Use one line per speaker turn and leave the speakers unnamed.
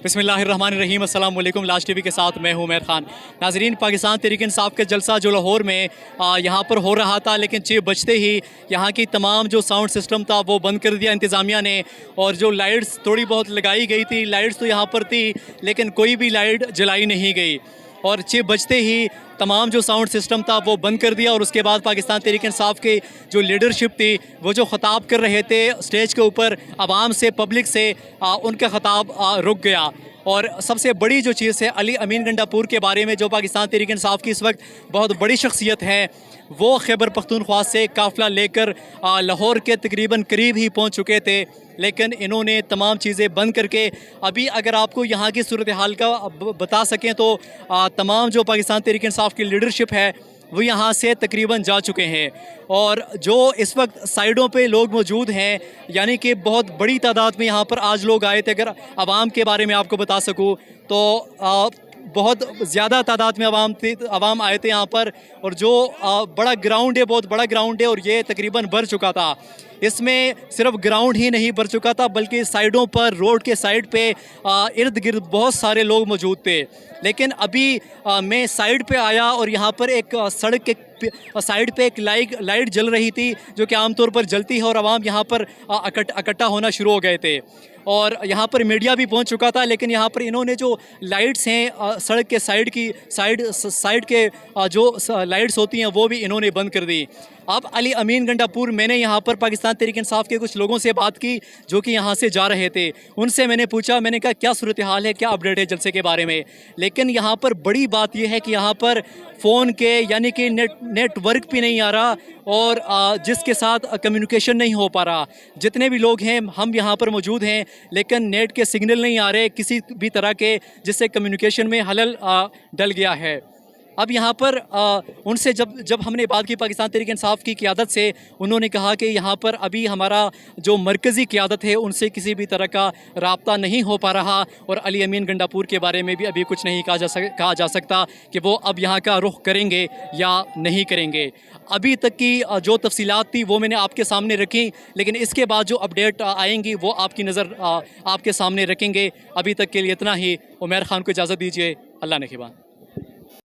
बिस्मिल्लाहिर्रहमानिर्रहीम अस्सलाम वालेकुम। लास्ट टीवी के साथ मैं हूं उमर खान। नाजरीन, पाकिस्तान तहरीक इंसाफ के जलसा जो लाहौर में यहाँ पर हो रहा था, लेकिन 6 बजते ही यहाँ की तमाम जो साउंड सिस्टम था वो बंद कर दिया इंतज़ामिया ने। और जो लाइट्स थोड़ी बहुत लगाई गई थी, लाइट्स तो यहाँ पर थी लेकिन कोई भी लाइट जलाई नहीं गई। और 6 बजते ही तमाम जो साउंड सिस्टम था वो बंद कर दिया। और उसके बाद पाकिस्तान तहरीक इंसाफ की जो लीडरशिप थी वो जो ख़ताब कर रहे थे स्टेज के ऊपर आवाम से, पब्लिक से, उनका ख़ताब रुक गया। और सबसे बड़ी जो चीज़ है, अली अमीन गंडापुर के बारे में, जो पाकिस्तान तहरीक इंसाफ की इस वक्त बहुत बड़ी शख्सियत है, वो खैबर पख्तूनख्वा से काफ़िला लेकर लाहौर के तकरीबन करीब ही पहुंच चुके थे, लेकिन इन्होंने तमाम चीज़ें बंद करके, अभी अगर आपको यहाँ की सूरत हाल का बता सकें तो तमाम जो पाकिस्तान तहरीक इंसाफ की लीडरशिप है वो यहाँ से तकरीबन जा चुके हैं। और जो इस वक्त साइडों पे लोग मौजूद हैं, यानी कि बहुत बड़ी तादाद में यहाँ पर आज लोग आए थे। अगर आवाम के बारे में आपको बता सकूँ तो बहुत ज़्यादा तादाद में आवाम आए थे यहाँ पर। और जो बड़ा ग्राउंड है, बहुत बड़ा ग्राउंड है, और ये तकरीबन भर चुका था। इसमें सिर्फ ग्राउंड ही नहीं भर चुका था, बल्कि साइडों पर, रोड के साइड पे इर्द गिर्द बहुत सारे लोग मौजूद थे। लेकिन अभी मैं साइड पे आया और यहाँ पर एक सड़क के साइड पे एक लाइट जल रही थी, जो कि आमतौर पर जलती है, और आवाम यहाँ पर इकट्ठा होना शुरू हो गए थे। और यहाँ पर मीडिया भी पहुँच चुका था, लेकिन यहाँ पर इन्होंने जो लाइट्स हैं सड़क के साइड के जो लाइट्स होती हैं वो भी इन्होंने बंद कर दी। अब अली अमीन गंडापुर, मैंने यहाँ पर पाकिस्तान तहरीक इंसाफ के कुछ लोगों से बात की जो कि यहाँ से जा रहे थे। उनसे मैंने पूछा, मैंने कहा क्या सूरत हाल है, क्या अपडेट है जलसे के बारे में। लेकिन यहाँ पर बड़ी बात यह है कि यहाँ पर फ़ोन के, यानी कि नेटवर्क भी नहीं आ रहा, और जिसके साथ कम्युनिकेशन नहीं हो पा रहा। जितने भी लोग हैं, हम यहाँ पर मौजूद हैं, लेकिन नेट के सिग्नल नहीं आ रहे किसी भी तरह के, जिससे कम्युनिकेशन में खलल डल गया है। अब यहाँ पर उनसे जब हमने बात की पाकिस्तान तहरीक इंसाफ की क़ियादत से, उन्होंने कहा कि यहाँ पर अभी हमारा जो मरकज़ी क़ियादत है उनसे किसी भी तरह का राब्ता नहीं हो पा रहा, और अली अमीन गंडापुर के बारे में भी अभी कुछ नहीं कहा जा सकता कि वो अब यहाँ का रुख करेंगे या नहीं करेंगे। अभी तक की जो तफसीलात थी वो मैंने आपके सामने रखी, लेकिन इसके बाद जो अपडेट आएंगी वो आपकी नज़र आपके सामने रखेंगे। अभी तक के लिए इतना ही। उमर खान को इजाज़त दीजिए। अल्लाह ने ख़िबान।